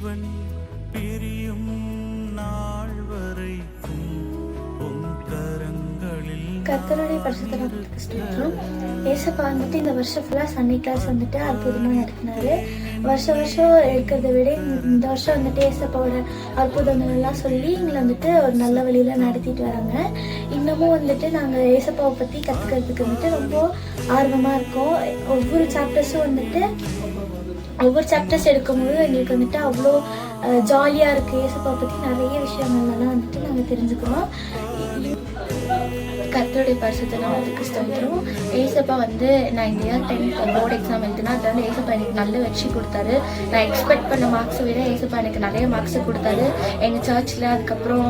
ஜீவன் பிரியும் நாள் வரைக்கும் உன் கரங்களில். கர்த்தருடைய பரிசுத்த நாமத்துக்கு ஸ்தோத்திரம். ஏசப்பா வந்துட்டு இந்த வருஷம் ஃபுல்லாக சண்டே கிளாஸ் வந்துட்டு அற்புதமாக நடத்தினாரு. வருஷம் இருக்கிறத விட இந்த வருஷம் வந்துட்டு ஏசப்பாவோட அற்புதங்கள் எல்லாம் சொல்லி எங்களை வந்துட்டு ஒரு நல்ல வழியில் நடத்திட்டு வராங்க. இன்னமும் வந்துட்டு நாங்கள் ஏசப்பாவை பற்றி கற்றுக்கிறதுக்கு வந்துட்டு ரொம்ப ஆர்வமாக இருக்கோம். ஒவ்வொரு சாப்டர்ஸ் எடுக்கும்போது எங்களுக்கு வந்துட்டு அவ்வளோ ஜாலியாக இருக்குது. ஏசப்பாவை பற்றி நிறைய விஷயங்கள்லாம் வந்துட்டு நாங்கள் தெரிஞ்சுக்கிறோம். கர்த்தருடைய பரிசுத்த நாமத்துக்கு ஸ்தோத்திரம். ஏசப்பா வந்து நான் இந்த இயர் 10th போர்டு எக்ஸாம் எழுதுனா அதில் வந்து ஏசப்பா எனக்கு நல்ல வெற்றி கொடுத்தாரு. நான் எக்ஸ்பெக்ட் பண்ண மார்க்ஸை விட ஏசப்பா எனக்கு நிறைய மார்க்ஸை கொடுத்தாரு. எங்கள் சர்ச்சில் அதுக்கப்புறம்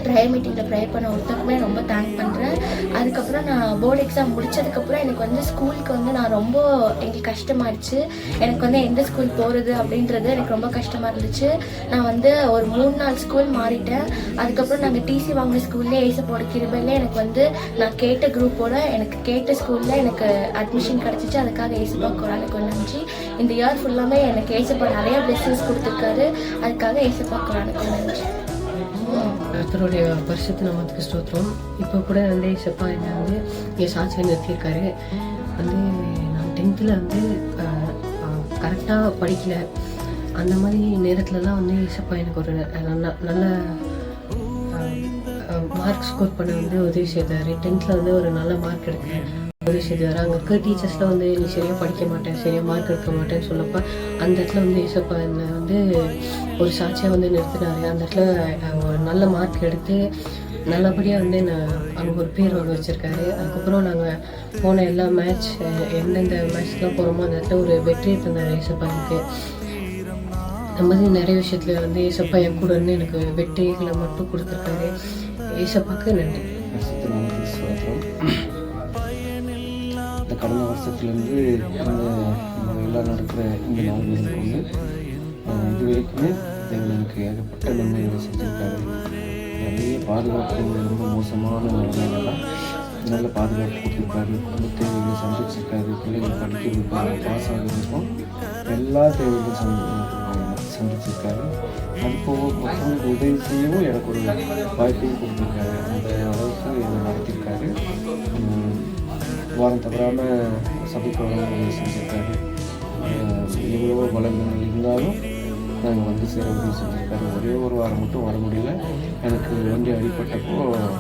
ப்ரேயர் மீட்டிங்கில் ப்ரே பண்ண ஒருத்தருக்குமே ரொம்ப தேங்க் பண்ணுறேன். அதுக்கப்புறம் நான் போர்டு எக்ஸாம் முடிச்சதுக்கப்புறம் எனக்கு வந்து ஸ்கூலுக்கு வந்து நான் ரொம்ப எனக்கு கஷ்டமாயிடுச்சு. எனக்கு வந்து எந்த ஸ்கூல் போகிறது அப்படின்றது எனக்கு ரொம்ப கஷ்டமாக இருந்துச்சு. நான் வந்து ஒரு 3-4 ஸ்கூல் மாறிட்டேன். அதுக்கப்புறம் நாங்கள் டிசி வாங்கின ஸ்கூல்லே ஏசப்போட கிருபையிலே எனக்கு வந்து நான் கேட்ட குரூப்போட எனக்கு கேட்ட ஸ்கூலில் எனக்கு அட்மிஷன் கிடச்சிச்சு. அதுக்காக ஏசப்பா குரானுக்கு வந்துச்சு. இந்த இயர் ஃபுல்லாமே எனக்கு ஏசப்பா நிறையா பிளெஸிங்ஸ் கொடுத்துருக்காரு. அதுக்காக ஏசப்பா குரானுக்கு வந்துச்சு. கர்த்தருடைய பரிசுத்த நாமத்துக்கு ஸ்தோத்திரம். இப்போ கூட வந்து ஏசப்பா என்னை வந்து என் சாட்சியை நிறுத்தியிருக்காரு. வந்து நான் 10th வந்து கரெக்டாக படிக்கலை. அந்த மாதிரி நேரத்துலலாம் வந்து ஏசப்பா எனக்கு ஒரு நல்ல மார்க் ஸ்கோர் பண்ண வந்து உதவி செய்தார். 10th வந்து ஒரு நல்ல மார்க் எடுக்க உதவி செய்தார். அங்கே இருக்க டீச்சர்ஸ்லாம் வந்து நீ சரியாக படிக்க மாட்டேன், சரியாக மார்க் எடுக்க மாட்டேன்னு சொல்லப்போ அந்த இடத்துல வந்து ஏசப்பா என்னை வந்து ஒரு சாட்சியாக வந்து நிறுத்தினார். அந்த இடத்துல ஒரு நல்ல மார்க் எடுத்து நல்லபடியாக வந்து நான் அங்கே ஒரு பேர் வாங்க வச்சுருக்காரு. அதுக்கப்புறம் நாங்கள் போன எல்லா மேட்ச் எந்தெந்த மேட்ச்லாம் போகிறோமோ அந்த இடத்துல ஒரு வெற்றியை தந்தார் ஏசப்பா எனக்கு. அந்த மாதிரி நிறைய விஷயத்தில் வந்து ஏசப்பா என் கூட வந்து எனக்கு வெற்றிகளை மட்டும் கொடுத்துருக்காரு. ஏசப்பாக்கு நன்றி. இந்த கடந்த வருஷத்துலேருந்து எல்லாம் நடக்கிற இந்த நாள்களுக்கு வந்து இது வரைக்குமே எங்களுக்கு ஏகப்பட்ட நன்மைகளை செஞ்சுருக்காரு. நிறைய பாதுகாப்பு ரொம்ப மோசமான நிலைமைகள்லாம் நல்ல பாதுகாப்பு கொடுத்துருக்காரு. குடும்ப தேவைகளை சந்திச்சிருக்காரு. பிள்ளைகள் படிக்க வைப்பாங்க, பாஸ் ஆகிறதுக்கும் எல்லா தேவைகளும் சந்திச்சிருக்காரு. அது போக மற்றவங்களுக்கு உதவி செய்யவும் எனக்கு ஒரு வாய்ப்பையும் கொடுத்துருக்காரு. அந்த அளவுக்கு என்னை நடத்தியிருக்காரு. வாரம் தவறாமல் சபைக்கு உதவி செஞ்சுருக்காரு. எவ்வளோ வளங்கள் இருந்தாலும் நாங்கள் வந்து சேர உதவி செஞ்சுருக்காரு. ஒரே ஒரு வாரம் மட்டும் வர முடியல. எனக்கு வண்டி அடிப்பட்டப்போ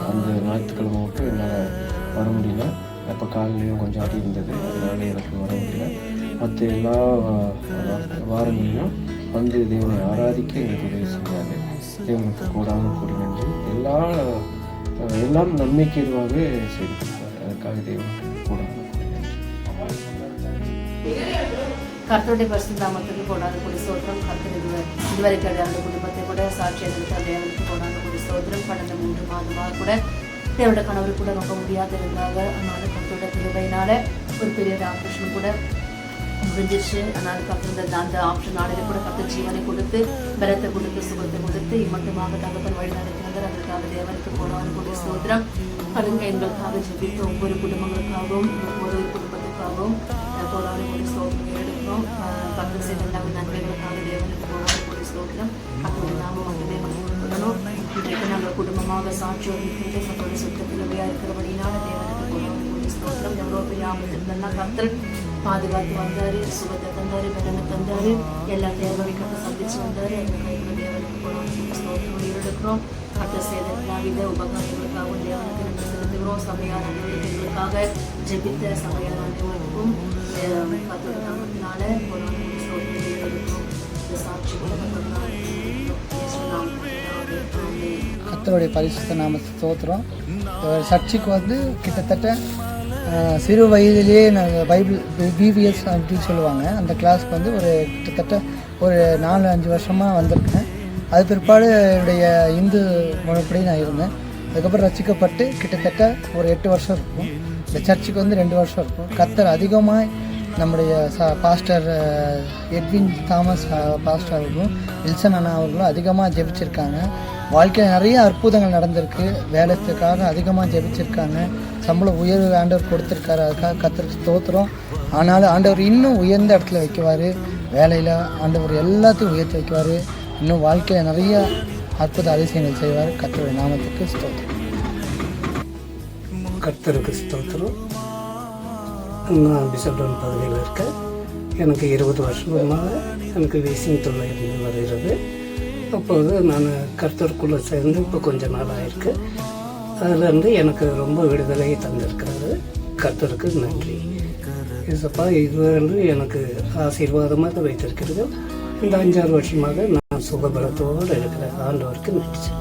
அந்த ஞாயிற்றுக்கிழமை மட்டும் என்னால் வர முடியல. அப்போ காலையிலையும் கொஞ்சம் அடி இருந்தது, அதனால எனக்கு வர முடியல. மற்ற எல்லா வாரங்களிலும் வந்து தேவனை ஆராதிக்க எங்களுக்கு உதவி செஞ்சாங்க. தேவனுக்கு கூடாமல் கூடி நன்றி. எல்லாம் நன்மைக்கு எதுவாகவே செய்திருக்காரு. அதுக்காக தேவனுக்கு கூடாமல் கர்த்தருடைய பரிசுத்த நாமத்துக்கு கொண்டாடக்கூடிய ஸ்தோத்திரம். கர்த்தர் இதுவரைக்கும் அந்த குடும்பத்தை கூட சாட்சியாக இருக்க தேவனுக்கு கொண்டாடக்கூடிய ஸ்தோத்திரம். கடந்த 3 மாதமாக கூட தேவட கணவர் கூட ரொம்ப முடியாது இருந்தாங்க. அதனால கர்த்தருடைய கிருபையினால ஒரு பெரிய ஆப்ரேஷன் கூட முடிஞ்சிருச்சு. அதனால கர்த்தர் அந்த ஆப்ஷன் நாளில் கூட கர்த்தர் ஜீவனை கொடுத்து பலத்தை கொடுத்து சுகத்தை கொடுத்து இம்மட்டுமாக தகப்பன் வழி நடத்தினார். அதற்காக தேவனுக்கு கொண்டாடக்கூடிய ஸ்தோத்திரம். அதுங்க எங்களுக்காக ஜெபித்து ஒவ்வொரு குடும்பங்களுக்காகவும் ஒவ்வொரு குடும்பத்துக்காகவும் கொண்டாடக்கூடிய ஸ்தோத்திரம் எடுக்கிறோம். கர்த்தர் செய்த எல்லா நன்மைகளுக்காக தேவனுக்கு கொண்டாடக்கூடிய ஸ்தோத்திரம். கர்த்தருடைய நாமம் மட்டுமே மகிமைப்படணும். இன்றைக்கு நாங்கள் குடும்பமாக சாட்சியோடு இருக்கிறது கர்த்தருடைய சுத்தத்திலவையாக இருக்கிறபடினால தேவனுக்கு கொண்டாடக்கூடிய ஸ்தோத்திரம். எவ்வளோ பெரிய ஆபத்திருந்தெல்லாம் கர்த்தர் பாதுகாத்து வந்தார், சுகத்தை தந்தார், பலனை தந்தார், எல்லா தேவைகளுக்காக சந்திச்சு வந்தார். அந்த கையில் தேவனுக்கு கொண்டாடக்கூடிய ஸ்தோத்திரம் எடுக்கிறோம். கர்த்தர் செய்த எல்லாவித உபகாரங்களுக்காகவும் தேவனுக்கு நன்றி செலுத்துகிறோம். சபையான எங்களுக்காக ஜெபித்த சபையான அனைவருக்கும் கர்த்தருடைய நாமத்தினால கொண்டாடக்கூடிய ஸ்தோத்திரத்தை எடுக்கிறோம். இந்த சாட்சிகளை கர்த்தருடைய பரிசுத்த நாமத்தை ஸ்தோத்திரம். சர்ச்சுக்கு வந்து கிட்டத்தட்ட சிறு வயதிலேயே நாங்கள் பைபிள் பிபிஎஸ் அப்படின்னு சொல்லுவாங்க. அந்த கிளாஸ்க்கு வந்து கிட்டத்தட்ட ஒரு 4-5 வருஷமாக வந்திருக்கேன். அது பிற்பாடு என்னுடைய இந்து முறைப்படி நான் இருந்தேன். அதுக்கப்புறம் ரசிக்கப்பட்டு கிட்டத்தட்ட ஒரு 8 வருஷம் இருக்கும். இந்த சர்ச்சுக்கு வந்து 2 வருஷம் இருக்கும். கர்த்தர் அதிகமாக நம்முடைய பாஸ்டர் எட்வின் தாமஸ் பாஸ்டர் அவர்களும் வில்சன் அண்ணா அவர்களும் அதிகமாக ஜெபிச்சிருக்காங்க. வாழ்க்கையில் நிறைய அற்புதங்கள் நடந்திருக்கு. வேலைக்காக அதிகமாக ஜெபிச்சிருக்காங்க. சம்பள உயர்வு ஆண்டவர் கொடுத்துருக்காரு. அதுக்காக கர்த்தருக்கு ஸ்தோத்திரம். ஆனாலும் ஆண்டவர் இன்னும் உயர்ந்த இடத்துல வைக்குவார். வேலையில் ஆண்டவர் எல்லாத்தையும் உயர்த்தி வைக்குவார். இன்னும் வாழ்க்கையில் நிறைய அற்புத அதிசயங்கள் செய்வார். கர்த்தருடைய நாமத்துக்கு ஸ்தோத்திரம். கர்த்தருக்கு ஸ்தோத்திரம். நான் பிசப்டன் பகுதியில் இருக்கேன். எனக்கு 20 வருஷமாக எனக்கு வீசிங் தொல்லை இருந்து வருகிறது. அப்போது நான் கர்த்தருக்குள்ளே சேர்ந்து இப்போ கொஞ்ச நாள் ஆயிருக்கு. அதிலேருந்து எனக்கு ரொம்ப விடுதலை தந்திருக்கிறது. கர்த்தருக்கு நன்றி. ஏசப்பா இதுவரை எனக்கு ஆசீர்வாதமாக வைத்திருக்கிறது. இந்த 5-6 வருஷமாக நான் சுகபலத்தோடு இருக்கிற ஆண்டவருக்கு நன்றி.